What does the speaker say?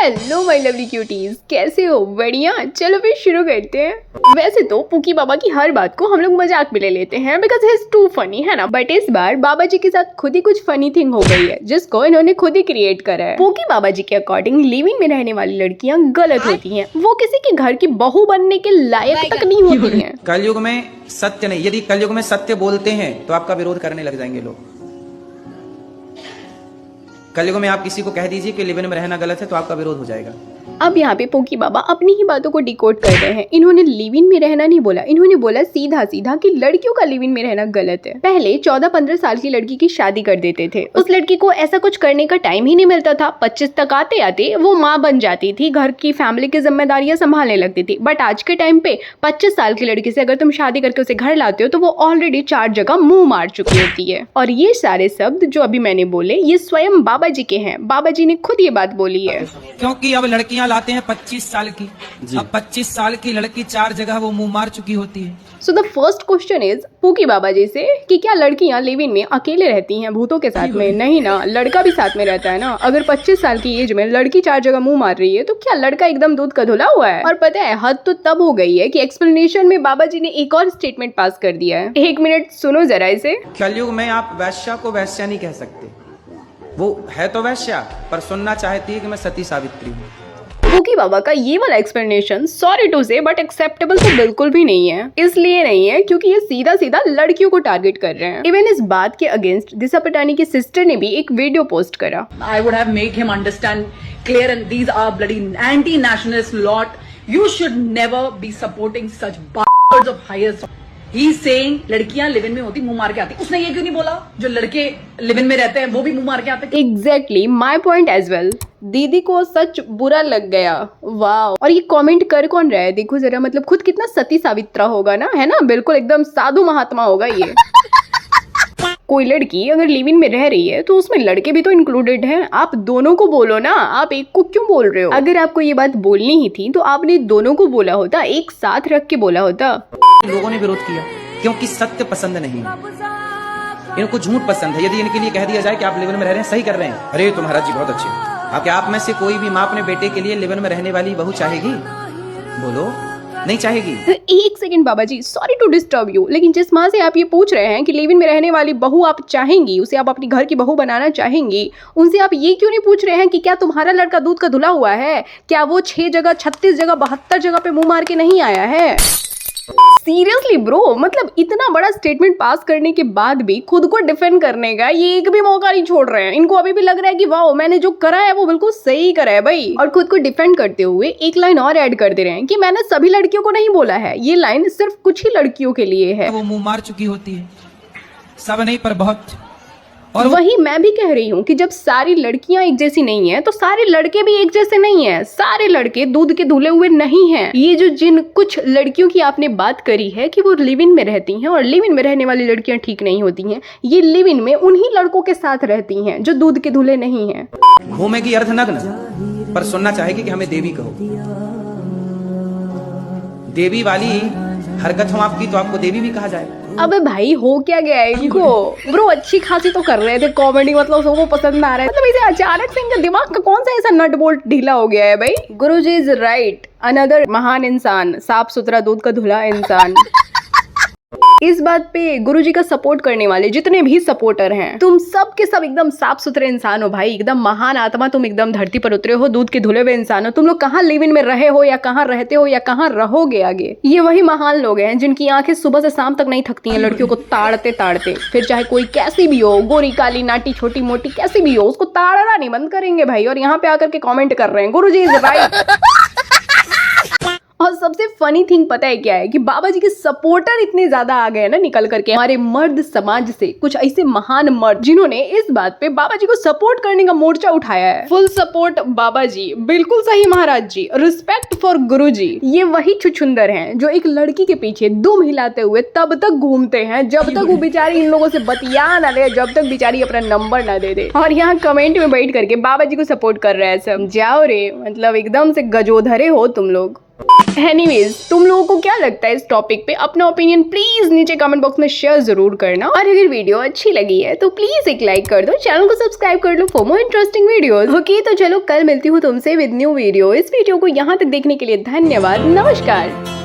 Hello my lovely cuties, कैसे हो? बढ़िया। चलो फिर शुरू करते हैं। वैसे तो पुकी बाबा की हर बात को हम लोग मजाक में ले लेते हैं because he is to funny, है ना। बट इस बार बाबा जी के साथ खुद ही कुछ फनी थिंग हो गई है जिसको इन्होंने खुद ही क्रिएट करा है। पुकी बाबा जी के अकॉर्डिंग लिविंग में रहने वाली लड़कियां गलत होती हैं। वो किसी के घर की बहू बनने के लायक तक नहीं होती हैं। कलयुग में सत्य नहीं, यदि कलयुग में सत्य बोलते हैं तो आपका विरोध करने लग जाएंगे लोग। कलयुग में आप किसी को कह दीजिए कि लिव इन में रहना गलत है तो आपका विरोध हो जाएगा। अब यहाँ पे पोकी बाबा अपनी ही बातों को डिकोड कर रहे हैं। इन्होंने लिव इन में रहना नहीं बोला, इन्होंने बोला सीधा सीधा कि लड़कियों का लिव इन में रहना गलत है। पहले 14-15 साल की लड़की की शादी कर देते थे। उस लड़की को ऐसा कुछ करने का टाइम ही नहीं मिलता था। 25 तक आते आते वो माँ बन जाती थी, घर की फैमिली की जिम्मेदारियां संभालने लगती थी। बट आज के टाइम पे 25 साल की लड़की से अगर तुम शादी करके उसे घर लाते हो तो वो ऑलरेडी 4 जगह मुंह मार चुकी होती है। और ये सारे शब्द जो अभी मैंने बोले ये स्वयं बाबा जी के हैं। बाबा जी ने खुद ये बात बोली है। क्योंकि अब लड़कियां लाते हैं 25 साल की, अब 25 साल की लड़की 4 जगह वो मुंह मार चुकी होती है। So the first question is पुकी बाबा जी से कि क्या लड़कियां लिव इन में अकेले रहती हैं भूतों के साथ में? नहीं ना, लड़का भी साथ में रहता है ना। अगर 25 साल की एज में लड़की 4 जगह मुंह मार रही है तो क्या लड़का एकदम दूध का धुला हुआ है? और पता है हद तो तब हो गई है कि एक्सप्लेनेशन में बाबा जी ने एक और स्टेटमेंट पास कर दिया है। 1 मिनट सुनो जरा इसे। कलयुग में आप वैश्या को वैश्या नहीं कह सकते, वो है तो वैश्या पर सुनना चाहती है कि मैं सती सावित्री हूँ। पुकी बाबा का ये वाला एक्सप्लेनेशन सॉरी टू से बट एक्सेप्टेबल तो बिल्कुल भी नहीं है। इसलिए नहीं है क्योंकि ये सीधा सीधा लड़कियों को टारगेट कर रहे हैं। इवन इस बात के अगेंस्ट दिशा पटानी की सिस्टर ने भी एक वीडियो पोस्ट करा। I would have made him understand clear and these are bloody anti-nationalist lot. You should never be supporting such bastards of highest. He's saying लड़कियां लिव इन में होती मुंह मार के आती। उसने ये क्यों नहीं बोला जो लड़के लिव इन में रहते हैं वो भी मुंह मार के आते? Exactly my point as well. दीदी को सच बुरा लग गया। वाह। और ये कमेंट कर कौन रहा है? देखो जरा, मतलब खुद कितना सती सावित्रा होगा ना, है ना। बिल्कुल एकदम साधु महात्मा होगा ये। कोई लड़की अगर लिव इन में रह रही है तो उसमें लड़के भी तो इंक्लूडेड हैं। आप दोनों को बोलो ना, आप एक को क्यों बोल रहे हो? अगर आपको ये बात बोलनी ही थी तो आपने दोनों को बोला होता, एक साथ रख के बोला होता। लोगों ने विरोध किया क्योंकि सत्य पसंद नहीं है, इनको झूठ पसंद है। यदि इनके लिए कह दिया जाए कि आप लिव इन में रह रहे हैं, सही कर रहे हैं, अरे तो महाराज जी बहुत अच्छे। आप क्या आप में से कोई भी माँ अपने बेटे के लिए लिव इन में रहने वाली बहू चाहेगी? बोलो, नहीं चाहेगी। एक सेकंड बाबा जी, सॉरी टू डिस्टर्ब यू, लेकिन जिस माँ से आप ये पूछ रहे हैं कि लिव इन में रहने वाली बहू आप चाहेंगी, उसे आप अपनी घर की बहू बनाना चाहेंगी, उनसे आप ये क्यों नहीं पूछ रहे हैं कि क्या तुम्हारा लड़का दूध का धुला हुआ है? क्या वो 6 जगह 36 जगह 72 जगह पे मुंह मार के नहीं आया है? सीरियसली ब्रो, मतलब इतना बड़ा स्टेटमेंट पास करने के बाद भी खुद को डिफेंड करने का ये एक भी मौका नहीं छोड़ रहे हैं। इनको अभी भी लग रहा है कि वाह मैंने जो करा है वो बिल्कुल सही करा है भाई। और खुद को डिफेंड करते हुए एक लाइन और ऐड कर दे रहे हैं कि मैंने सभी लड़कियों को नहीं बोला है, ये लाइन सिर्फ कुछ ही लड़कियों के लिए है। वो मुंह मार चुकी होती है, सब नहीं पर बहुत। और वही मैं भी कह रही हूँ कि जब सारी लड़कियां एक जैसी नहीं है तो सारे लड़के भी एक जैसे नहीं है। सारे लड़के दूध के धुले हुए नहीं हैं। ये जो जिन कुछ लड़कियों की आपने बात करी है कि वो लिव इन में रहती हैं और लिव इन में रहने वाली लड़कियां ठीक नहीं होती हैं, ये लिव इन में उन्हीं लड़कों के साथ रहती हैं जो दूध के धुले नहीं हैं। घूमेगी अर्धनग्न पर सुनना चाहेगी कि हमें देवी कहो। देवी वाली हरकत हो आपकी तो आपको देवी भी कहा जाएगा। अबे भाई हो क्या गया है इनको? ब्रो अच्छी खासी तो कर रहे थे कॉमेडी, मतलब सबको पसंद आ रहा है। मतलब इसे अचानक से इनका दिमाग का कौन सा ऐसा नट बोल्ट ढीला हो गया है भाई? गुरुजी इज राइट, अनदर महान इंसान, साफ सुथरा दूध का धुला इंसान। इस बात पे गुरुजी का सपोर्ट करने वाले जितने भी सपोर्टर हैं, तुम सब के सब एकदम साफ सुथरे इंसान हो भाई, एकदम महान आत्मा। तुम एकदम धरती पर उतरे हो, दूध के धुले हुए इंसान हो। तुम लोग कहाँ लिव इन में रहे हो या कहाँ रहते हो या कहाँ रहोगे आगे? ये वही महान लोग हैं जिनकी आंखें सुबह से शाम तक नहीं थकती हैं लड़कियों को ताड़ते ताड़ते। फिर चाहे कोई कैसी भी हो, गोरी काली नाटी छोटी मोटी कैसी भी हो, उसको ताड़ना नहीं बंद करेंगे भाई। और यहाँ पे आकर के कॉमेंट कर रहे हैं गुरुजी इज राइट। और सबसे फनी थिंग पता है क्या है कि बाबा जी के सपोर्टर इतने ज्यादा आ गए ना निकल करके हमारे मर्द समाज से, कुछ ऐसे महान मर्द जिन्होंने इस बात पे बाबा जी को सपोर्ट करने का मोर्चा उठाया है। फुल सपोर्ट बाबा जी, बिल्कुल सही महाराज जी, रिस्पेक्ट फॉर गुरुजी। ये वही छुछुंदर हैं जो एक लड़की के पीछे दुम हिलाते हुए तब तक घूमते हैं जब तक वो बेचारी इन लोगों से बतिया ना ले, जब तक बेचारी अपना नंबर ना दे दे। और यहाँ कमेंट में बैठ करके बाबा जी को सपोर्ट कर रहे हैं सब। जाओ रे, मतलब एकदम से गजोधरे हो तुम लोग। एनीवेज, तुम लोगों को क्या लगता है इस टॉपिक पे? अपना ओपिनियन प्लीज नीचे कमेंट बॉक्स में शेयर जरूर करना, और अगर वीडियो अच्छी लगी है तो प्लीज एक लाइक कर दो, चैनल को सब्सक्राइब कर लो for more interesting videos. Okay, तो चलो कल मिलती हूँ तुमसे विद न्यू वीडियो। इस वीडियो को यहाँ तक देखने के लिए धन्यवाद। नमस्कार।